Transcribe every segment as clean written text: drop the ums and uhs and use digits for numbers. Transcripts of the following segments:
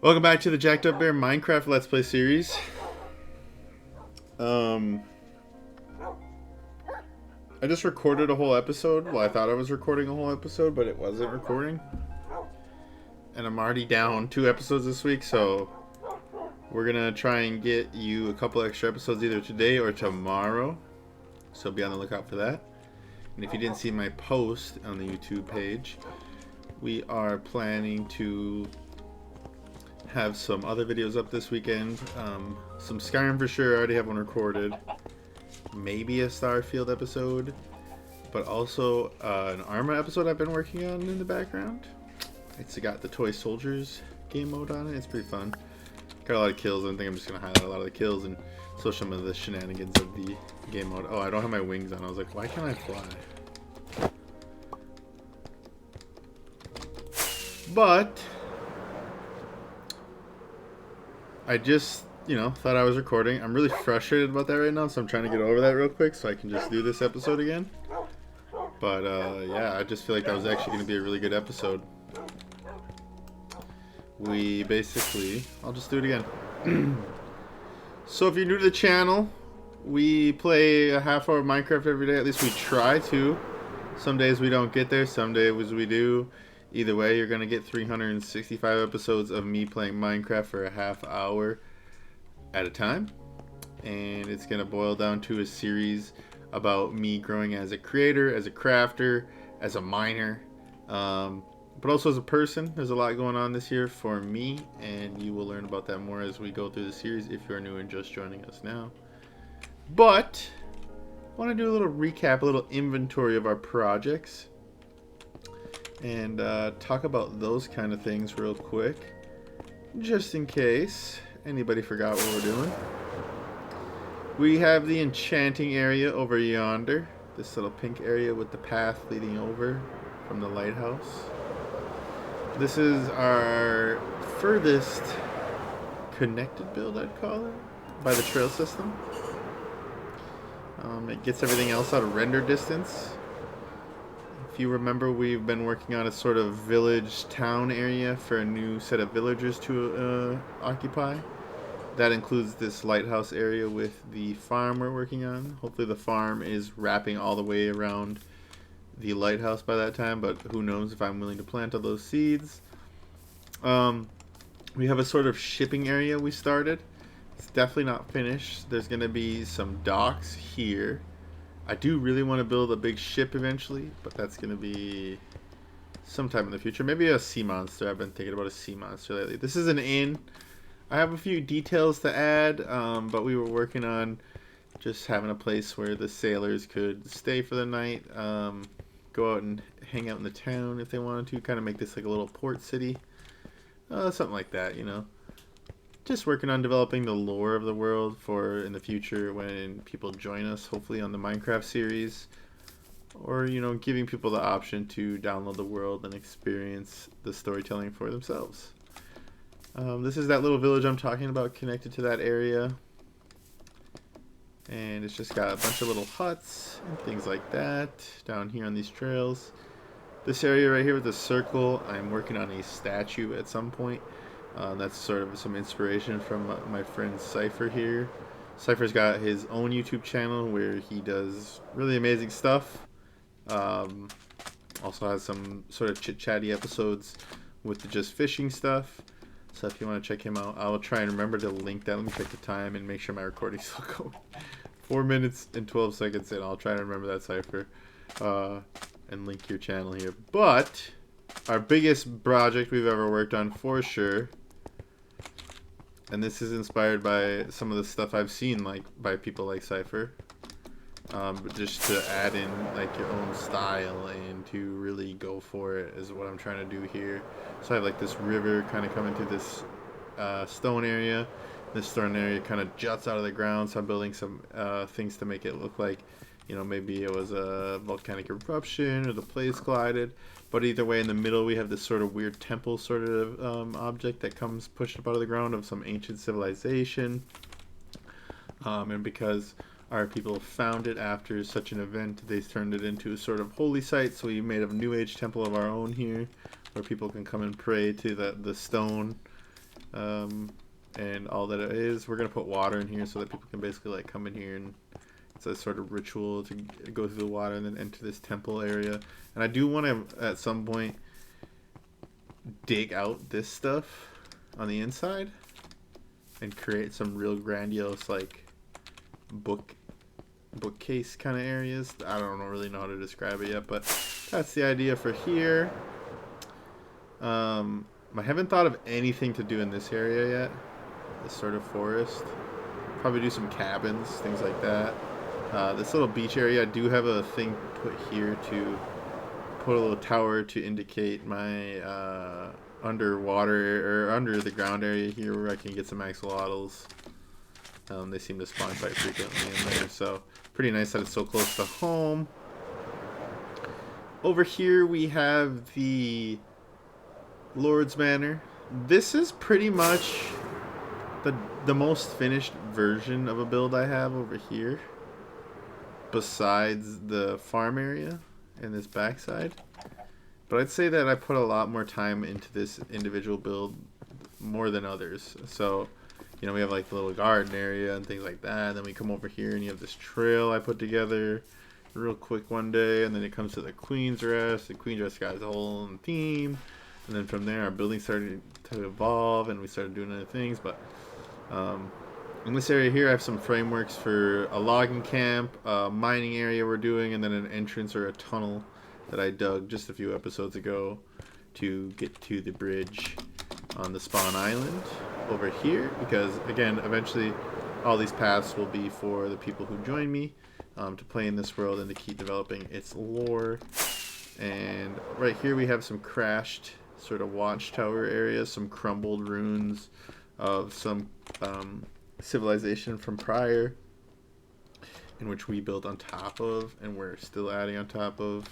Welcome back to the Jackedupbear Minecraft Let's Play series. I just recorded a whole episode. Well, I thought I was recording a whole episode, but it wasn't recording. And I'm already down 2 episodes this week, so we're gonna try and get you a couple extra episodes either today or tomorrow. So be on the lookout for that. And if you didn't see my post on the YouTube page, we are planning to have some other videos up this weekend. Some Skyrim for sure. I already have one recorded. Maybe a Starfield episode, but also an Arma episode I've been working on in the background. It's got the Toy Soldiers game mode on it. It's pretty fun. Got a lot of kills. I think I'm just gonna highlight a lot of the kills and show some of the shenanigans of the game mode. Oh, I don't have my wings on. I was like, why can't I fly? But I just, thought I was recording. I'm really frustrated about that right now, so I'm trying to get over that real quick so I can just do this episode again. But, yeah, I just feel like that was actually going to be a really good episode. I'll just do it again. So if you're new to the channel, we play a half hour of Minecraft every day. At least we try to. Some days we don't get there, some days we do. Either way, you're going to get 365 episodes of me playing Minecraft for a half hour at a time. And it's going to boil down to a series about me growing as a creator, as a crafter, as a miner, but also as a person. There's a lot going on this year for me, and you will learn about that more as we go through the series if you're new and just joining us now. But I want to do a little recap, a little inventory of our projects, and talk about those kind of things real quick, just in case anybody forgot what we're doing. We have the enchanting area over yonder, this little pink area with the path leading over from the lighthouse. This is our furthest connected build, I'd call it, by the trail system. It gets everything else out of render distance. If you remember, we've been working on a sort of village town area for a new set of villagers to occupy. That includes this lighthouse area with the farm we're working on. Hopefully the farm is wrapping all the way around the lighthouse by that time, but who knows if I'm willing to plant all those seeds. We have a sort of shipping area we started. It's definitely not finished. There's going to be some docks here. I do really want to build a big ship eventually, but that's going to be sometime in the future. Maybe a sea monster. I've been thinking about a sea monster lately. This is an inn. I have a few details to add, but we were working on just having a place where the sailors could stay for the night, go out and hang out in the town if they wanted to, kind of make this like a little port city. Something like that, Just working on developing the lore of the world for in the future when people join us, hopefully on the Minecraft series. Or, giving people the option to download the world and experience the storytelling for themselves. This is that little village I'm talking about connected to that area. And it's just got a bunch of little huts and things like that down here on these trails. This area right here with the circle, I'm working on a statue at some point. That's sort of some inspiration from my friend Cypher here. Cypher's got his own YouTube channel where he does really amazing stuff. Also has some sort of chit-chatty episodes with the just fishing stuff. So if you want to check him out, I'll try and remember to link that. Let me check the time and make sure my recording's still going. 4 minutes and 12 seconds in. I'll try to remember that, Cypher. And link your channel here. But our biggest project we've ever worked on for sure, and this is inspired by some of the stuff I've seen like by people like Cypher, but just to add in like your own style and to really go for it is what I'm trying to do here. So I have like this river kind of coming through this stone area. This stone area kind of juts out of the ground, so I'm building some things to make it look like, maybe it was a volcanic eruption or the place collided. But either way, in the middle we have this sort of weird temple sort of object that comes pushed up out of the ground of some ancient civilization. And because our people found it after such an event, they turned it into a sort of holy site. So we made a new age temple of our own here, where people can come and pray to the stone And all that it is, we're gonna put water in here so that people can basically like come in here, and it's a sort of ritual to go through the water and then enter this temple area. And I do want to at some point dig out this stuff on the inside and create some real grandiose like bookcase kind of areas. I don't really know how to describe it yet, but that's the idea for here. I haven't thought of anything to do in this area yet. This sort of forest. Probably do some cabins, things like that. This little beach area, I do have a thing put here to put a little tower to indicate my underwater or under the ground area here where I can get some axolotls. They seem to spawn quite frequently in there, so pretty nice that it's so close to home. Over here we have the Lord's Manor. This is pretty much the most finished version of a build I have over here, besides the farm area and this backside. But I'd say that I put a lot more time into this individual build more than others. So, you know, we have like the little garden area and things like that. And then we come over here and you have this trail I put together real quick one day. And then it comes to the Queen's Rest. The Queen's Rest got a whole own theme. And then from there, our building started to evolve and we started doing other things. But in this area here, I have some frameworks for a logging camp, a mining area we're doing, and then an entrance or a tunnel that I dug just a few episodes ago to get to the bridge on the spawn island over here. Because, again, eventually all these paths will be for the people who join me to play in this world and to keep developing its lore. And right here we have some crashed sort of watchtower areas, some crumbled ruins of some civilization from prior, in which we built on top of and we're still adding on top of.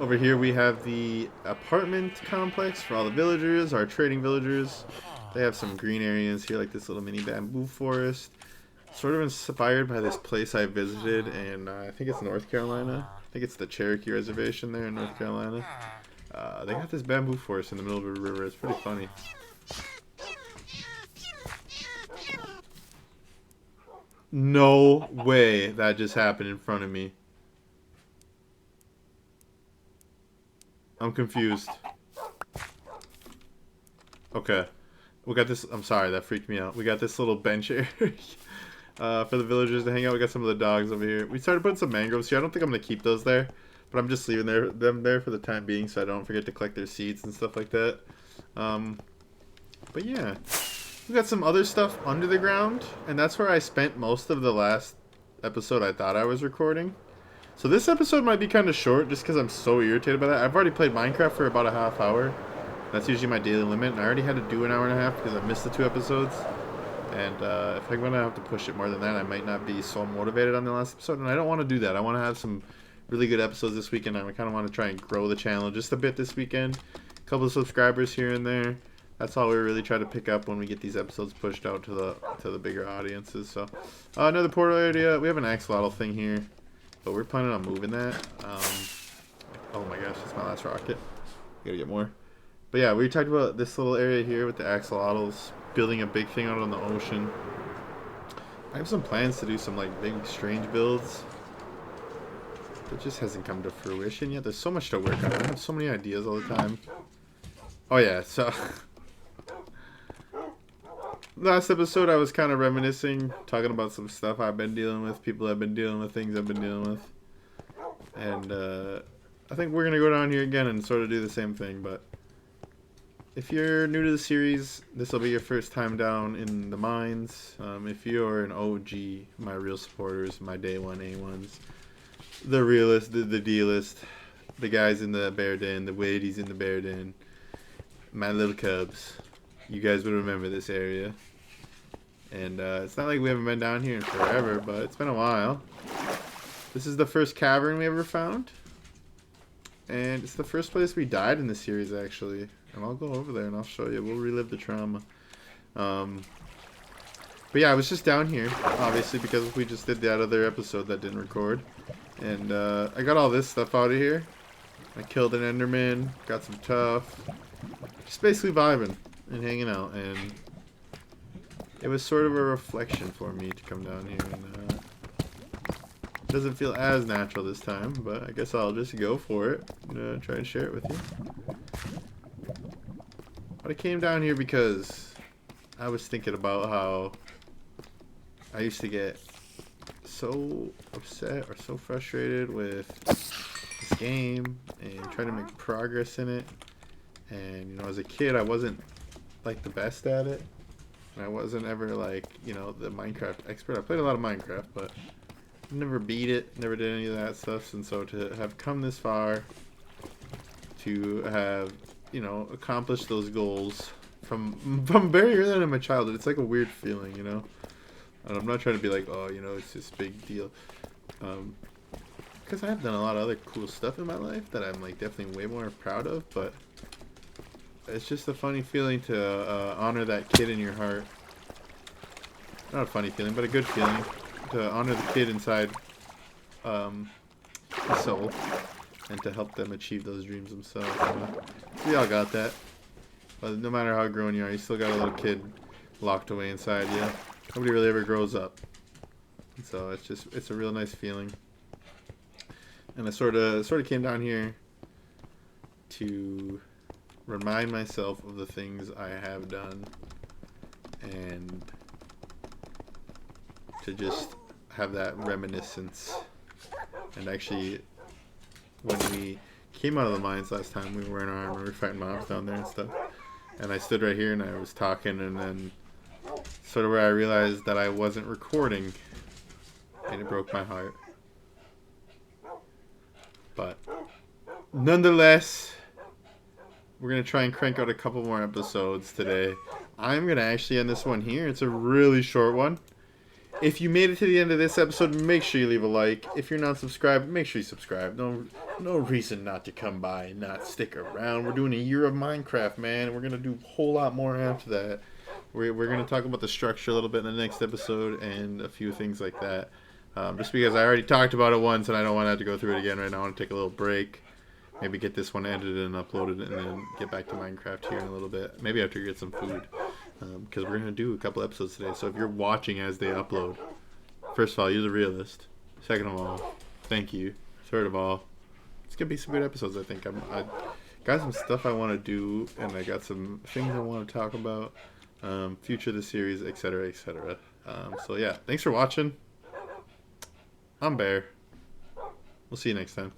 Over here we have the apartment complex for all the villagers, our trading villagers. They have some green areas here like this little mini bamboo forest, sort of inspired by this place I visited in I think it's North Carolina. I think it's the Cherokee Reservation there in North Carolina. They got this bamboo forest in the middle of a river. It's pretty funny. No way that just happened in front of me. I'm confused. Okay. We got this. I'm sorry, that freaked me out. We got this little bench area for the villagers to hang out. We got some of the dogs over here. We started putting some mangroves here. I don't think I'm going to keep those there, but I'm just leaving them there for the time being so I don't forget to collect their seeds and stuff like that. But yeah. We got some other stuff under the ground, and that's where I spent most of the last episode I thought I was recording. So this episode might be kind of short just because I'm so irritated by that. I've already played Minecraft for about a half hour. That's usually my daily limit, and I already had to do an hour and a half because I missed the 2 episodes. And if I'm going to have to push it more than that, I might not be so motivated on the last episode, and I don't want to do that. I want to have some really good episodes this weekend, and I kind of want to try and grow the channel just a bit this weekend. A couple of subscribers here and there. That's all we really try to pick up when we get these episodes pushed out to the bigger audiences. So, another portal area. We have an axolotl thing here, but we're planning on moving that. Oh my gosh, that's my last rocket. Gotta get more. But yeah, we talked about this little area here with the axolotls, building a big thing out on the ocean. I have some plans to do some like big strange builds. It just hasn't come to fruition yet. There's so much to work on. I have so many ideas all the time. Oh yeah, so last episode I was kind of reminiscing, talking about some stuff I've been dealing with, people I've been dealing with, things I've been dealing with. And I think we're going to go down here again and sort of do the same thing. But if you're new to the series, this will be your first time down in the mines. If you're an OG, my real supporters, my day one A1s, the realist, the dealist, the guys in the bear den, the ladies in the bear den, my little cubs, you guys would remember this area. And it's not like we haven't been down here in forever, but it's been a while. This is the first cavern we ever found. And it's the first place we died in the series, actually. And I'll go over there and I'll show you. We'll relive the trauma. But yeah, I was just down here, obviously, because we just did that other episode that didn't record. And I got all this stuff out of here. I killed an Enderman, got some tough. Just basically vibing. and hanging out, and it was sort of a reflection for me to come down here, and it doesn't feel as natural this time, but I guess I'll just go for it, try and share it with you. But I came down here because I was thinking about how I used to get so upset or so frustrated with this game and trying to make progress in it. And as a kid, I wasn't like the best at it, and I wasn't ever like the Minecraft expert. I played a lot of Minecraft, but never beat it, never did any of that stuff. And so to have come this far, to have accomplished those goals from very early on in my childhood, it's like a weird feeling, And I'm not trying to be like, oh, it's this big deal, because I have done a lot of other cool stuff in my life that I'm like definitely way more proud of, but it's just a funny feeling to honor that kid in your heart. Not a funny feeling, but a good feeling to honor the kid inside the soul, and to help them achieve those dreams themselves. We all got that. But no matter how grown you are, you still got a little kid locked away inside you. Nobody really ever grows up. And so it's a real nice feeling. And I sort of came down here to remind myself of the things I have done, and to just have that reminiscence. And actually, when we came out of the mines last time, we were in our armor, we were fighting mobs down there and stuff, and I stood right here and I was talking, and then sort of where I realized that I wasn't recording, and it broke my heart. But nonetheless, we're going to try and crank out a couple more episodes today. I'm going to actually end this one here. It's a really short one. If you made it to the end of this episode, make sure you leave a like. If you're not subscribed, make sure you subscribe. No reason not to come by and not stick around. We're doing a year of Minecraft, man. We're going to do a whole lot more after that. We're going to talk about the structure a little bit in the next episode and a few things like that. Just because I already talked about it once and I don't want to have to go through it again right now. I want to take a little break. Maybe get this one edited and uploaded, and then get back to Minecraft here in a little bit. Maybe after you get some food. Because we're going to do a couple episodes today. So if you're watching as they upload, first of all, you're the realist. Second of all, thank you. Third of all, it's going to be some good episodes, I think. I got some stuff I want to do, and I got some things I want to talk about. Future of the series, etc., etc. So yeah, thanks for watching. I'm Bear. We'll see you next time.